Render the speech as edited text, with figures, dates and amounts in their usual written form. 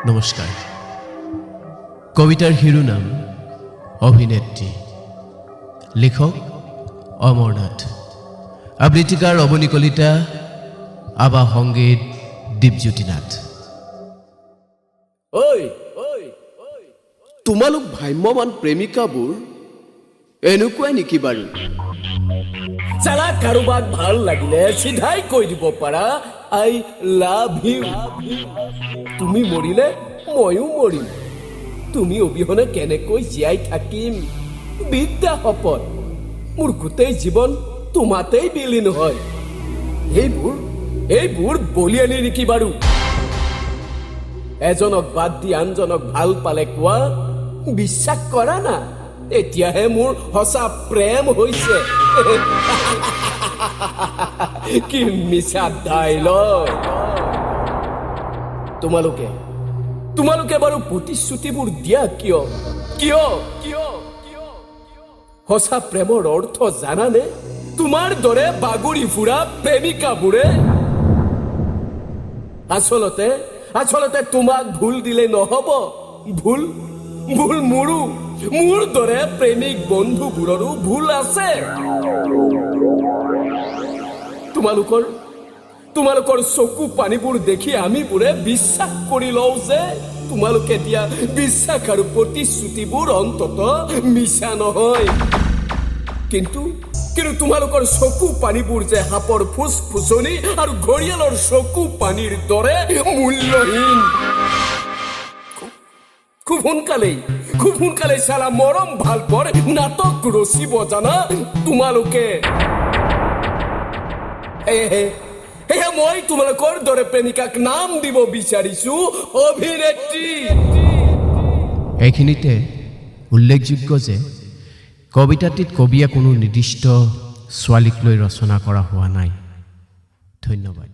নমস্কাৰ কবিতাৰ শিৰোনাম অভিনেত্ৰী লেখক অমৰনাথ আবৃত্তিকাৰ অবনী কলিতা আবা সংগীত দীপজ্যোতি নাথ ঐ তোমালোক ভ্ৰাম্যমান প্ৰেমিকাবোৰ এনেকুৱাই নেকি বাৰু চালা কাৰোবাক ভাল লাগিলে সিধাই কৈ দিব পাৰা আই লাভ ইউ তুমি মৰিলে ময়ো মৰিম তুমি অবিহনে কেনেকৈ জীয়াই থাকিম বিদ্যা শপত মোৰ গোটেই জীৱন তোমাতেই বিলীন হয় এইবোৰ বলিয়ানি নেকি বাৰু এজনক বাদ দি আনজনক ভাল পালে কোৱা বিশ্বাস কৰা না এতিয়াহে মোৰ সঁচা প্ৰেম হৈছে কি মিছা ডাইলগ তোমালোকে বাৰু প্ৰতিশ্ৰুতিবোৰ দিয়া কিয় সঁচা প্ৰেমৰ অৰ্থ জানানে তোমাৰ দৰে বাগৰি ফুৰা প্ৰেমিকাবোৰে আচলতে তোমাক ভুল দিলে নহব ভুল মোৰ দৰে প্ৰেমিক বন্ধুবোৰৰো ভুল আছে তোমালোকৰ চকু পানীবোৰ দেখি আমিবোৰে বিশ্বাস কৰি লওঁ যে তোমালোকে দিয়া বিশ্বাস আৰু প্ৰতিশ্ৰুতিবোৰ অন্ততঃ মিছা নহয় কিন্তু তোমালোকৰ চকু পানীবোৰ যে সাপৰ ফুচফুচনি আৰু ঘৰিয়ালৰ চকু পানীৰ দৰে মূল্যহীন খুব সোনকালে চালা মৰম ভাল পৰ নাটক ৰচিব জানা তোমালোকে মই তোমালোকৰ দৰে প্ৰেমিকাক নাম দিব বিচাৰিছো অভিনেত্ৰী এইখিনিতে উল্লেখযোগ্য যে কবিতাটিত কবিয়ে কোনো নিৰ্দিষ্ট ছোৱালীক লৈ ৰচনা কৰা হোৱা নাই ধন্যবাদ